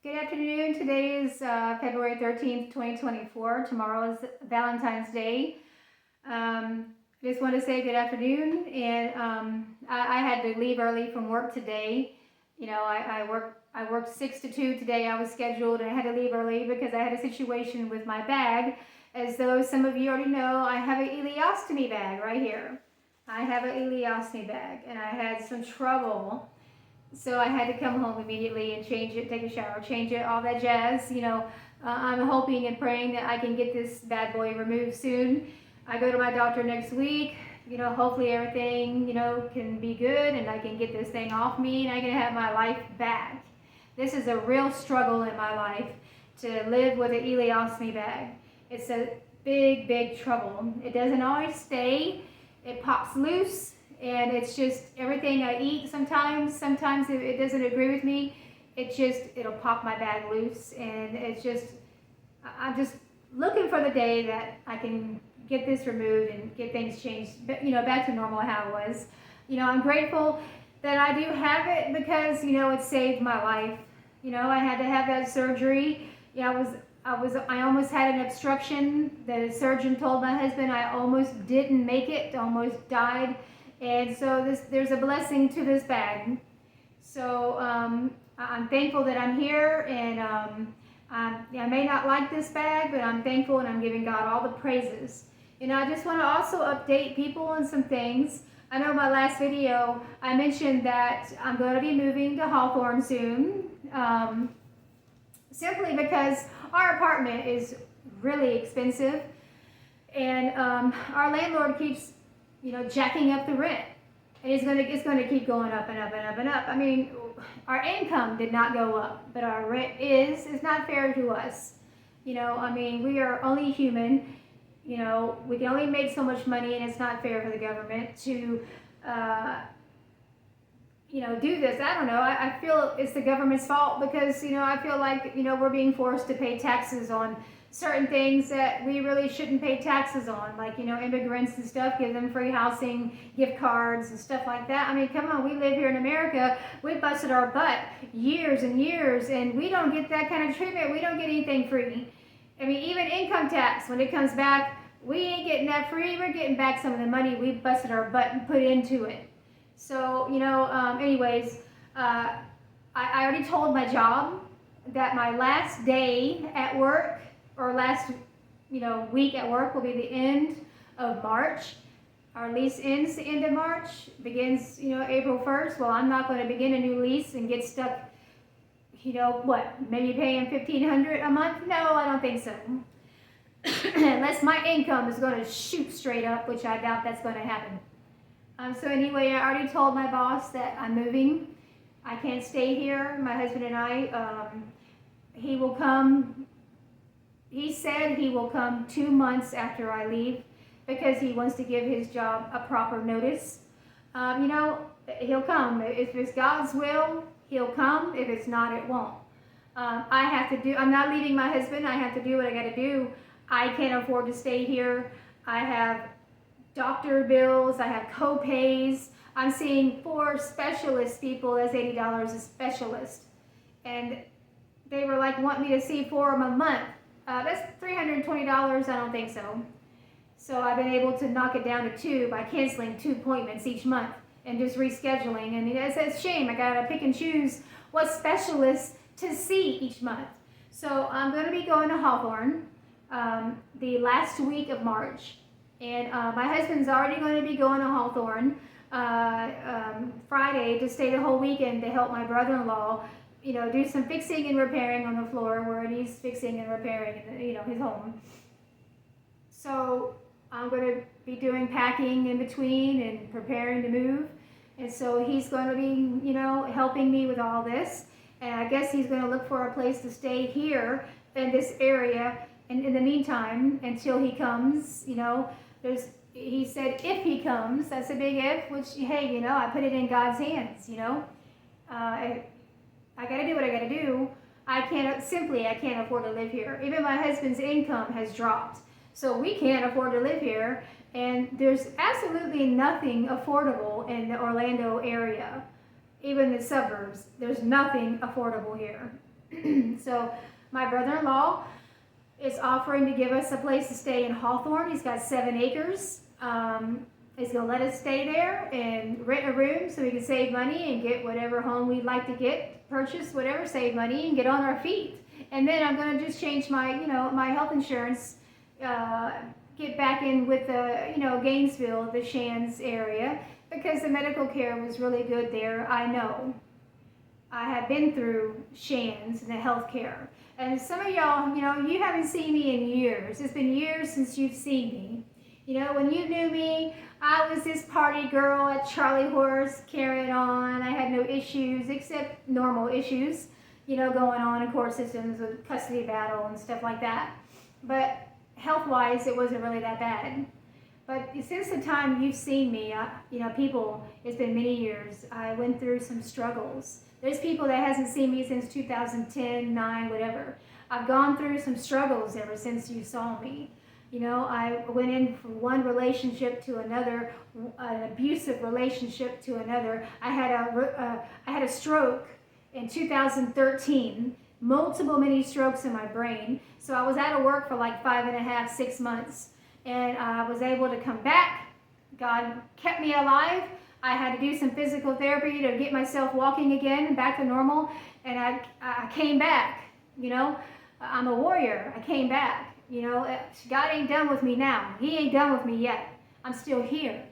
Good afternoon. Today is February 13th, 2024. Tomorrow is Valentine's Day. Just want to say good afternoon. And I had to leave early from work today. I worked 6 to 2 today. I was scheduled and I had to leave early because I had a situation with my bag. As though some of you already know, I have an ileostomy bag right here. I have an ileostomy bag and I had some trouble. So I had to come home immediately and change it, take a shower, change it, all that jazz. I'm hoping and praying that I can get this bad boy removed soon. I go to my doctor next week. Hopefully everything, can be good and I can get this thing off me and I can have my life back. This is a real struggle in my life to live with an ileostomy bag. It's a big, big trouble. It doesn't always stay. It pops loose. And it's just everything I eat sometimes it doesn't agree with me. It'll pop my bag loose. And I'm just looking for the day that I can get this removed and get things changed, back to normal how it was. I'm grateful that I do have it because, it saved my life. I had to have that surgery. I almost had an obstruction. The surgeon told my husband I almost didn't make it, almost died. And so there's a blessing to this bag. So I'm thankful that I'm here, and I may not like this bag, but I'm thankful and I'm giving God all the praises. I just want to also update people on some things. I know my last video, I mentioned that I'm going to be moving to Hawthorne soon, simply because our apartment is really expensive, and our landlord keeps jacking up the rent. And it's going to keep going up and up and up and up. I mean, our income did not go up, but our rent is. It's not fair to us. We are only human. We can only make so much money, and it's not fair for the government to, do this. I don't know. I feel it's the government's fault because, I feel like, we're being forced to pay taxes on certain things that we really shouldn't pay taxes on, like, immigrants and stuff, give them free housing, gift cards and stuff like that. I mean, come on, we live here in America. We busted our butt years and years, and we don't get that kind of treatment. We don't get anything free. I mean, even income tax, when it comes back, we ain't getting that free. We're getting back some of the money we busted our butt and put into it. So, anyways, I already told my job that my last day at work, or last, week at work, will be the end of March. Our lease ends the end of March, begins, April 1st. Well, I'm not going to begin a new lease and get stuck, maybe paying $1,500 a month? No, I don't think so. Unless my income is going to shoot straight up, which I doubt that's going to happen. So anyway, I already told my boss that I'm moving. I can't stay here. My husband and I, he will come. He said he will come 2 months after I leave because he wants to give his job a proper notice. He'll come. If it's God's will, he'll come. If it's not, it won't. I'm not leaving my husband. I have to do what I got to do. I can't afford to stay here. I have doctor bills. I have co-pays. I'm seeing 4 specialist people. That's $80 a specialist. And they were like, want me to see 4 of them a month. That's $320. I don't think so. So I've been able to knock it down to 2 by canceling 2 appointments each month and just rescheduling. And it's a shame. I got to pick and choose what specialists to see each month. So I'm going to be going to Hawthorne the last week of March. And my husband's already going to be going to Hawthorne Friday to stay the whole weekend to help my brother-in-law do some fixing and repairing on the floor where it needs fixing and repairing in, his home. So I'm going to be doing packing in between and preparing to move. And so he's going to be, helping me with all this. And I guess he's going to look for a place to stay here in this area. And in the meantime, until he comes, he said if he comes, that's a big if, which, hey, I put it in God's hands, I got to do what I got to do. I can't afford to live here. Even my husband's income has dropped. So we can't afford to live here. And there's absolutely nothing affordable in the Orlando area. Even the suburbs, there's nothing affordable here. So my brother-in-law is offering to give us a place to stay in Hawthorne. He's got 7 acres. He's going to let us stay there and rent a room so we can save money and get whatever home we'd like to get, purchase whatever, save money and get on our feet. And then I'm going to just change my, my health insurance, get back in with the, Gainesville, the Shands area, because the medical care was really good there. I know. I have been through Shands and the health care. And some of y'all, you haven't seen me in years. It's been years since you've seen me. When you knew me, I was this party girl at Charlie Horse, carrying on. I had no issues except normal issues, going on in court systems with custody battle and stuff like that. But health-wise, it wasn't really that bad. But since the time you've seen me, people, it's been many years. I went through some struggles. There's people that hasn't seen me since 2010, 9, whatever. I've gone through some struggles ever since you saw me. I went in from one relationship to another, an abusive relationship to another. I had a stroke in 2013, many strokes in my brain. So I was out of work for like 5.5, 6 months. And I was able to come back. God kept me alive. I had to do some physical therapy to get myself walking again and back to normal. And I came back, I'm a warrior. I came back. God ain't done with me now. He ain't done with me yet. I'm still here.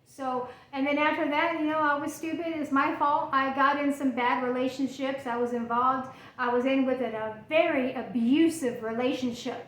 So, and then after that, I was stupid. It's my fault. I got in some bad relationships. I was involved. I was in with a very abusive relationship.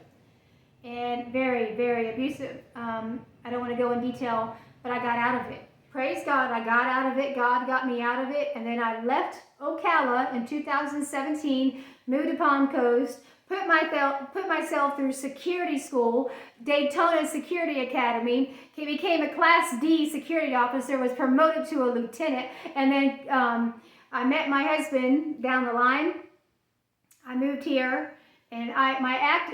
And very, very abusive. I don't want to go in detail, but I got out of it. Praise God, I got out of it. God got me out of it. And then I left Ocala in 2017, moved to Palm Coast, put myself through security school, Daytona Security Academy, became a Class D security officer, was promoted to a lieutenant, and then I met my husband down the line. I moved here, and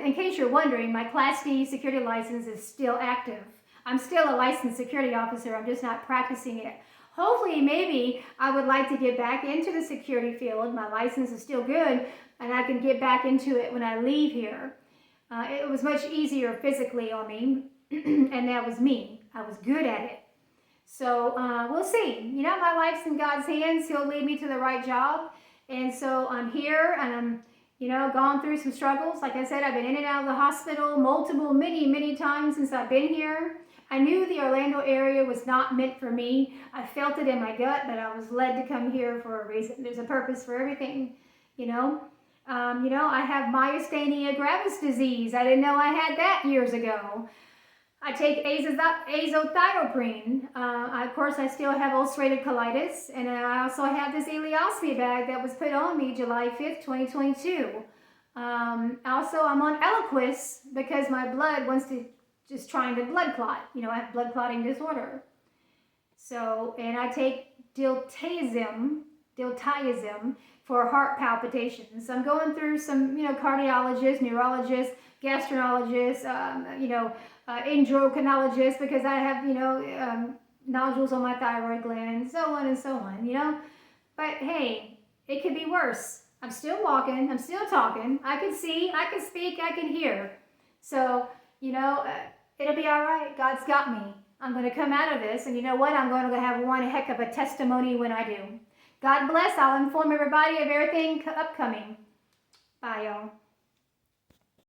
in case you're wondering, my Class D security license is still active. I'm still a licensed security officer. I'm just not practicing it. Hopefully, maybe I would like to get back into the security field. My license is still good, and I can get back into it when I leave here. It was much easier physically on me, and that was me. I was good at it. So we'll see. My life's in God's hands. He'll lead me to the right job. And so I'm here, and I'm gone through some struggles. Like I said, I've been in and out of the hospital many times since I've been here. I knew the Orlando area was not meant for me. I felt it in my gut, but I was led to come here for a reason. There's a purpose for everything, I have myasthenia gravis disease. I didn't know I had that years ago. I take azathioprine. Of course, I still have ulcerative colitis, and I also have this ileostomy bag that was put on me July 5th, 2022. Also, I'm on Eliquis because my blood wants to just trying to blood clot. I have blood clotting disorder. So, and I take diltiazem for heart palpitations. So I'm going through some, cardiologists, neurologists, gastroenterologists, endocrinologists, because I have, nodules on my thyroid gland, and so on, But hey, it could be worse. I'm still walking. I'm still talking. I can see, I can speak, I can hear. So, it'll be all right. God's got me. I'm going to come out of this, and you know what? I'm going to have one heck of a testimony when I do. God bless. I'll inform everybody of everything upcoming. Bye, y'all.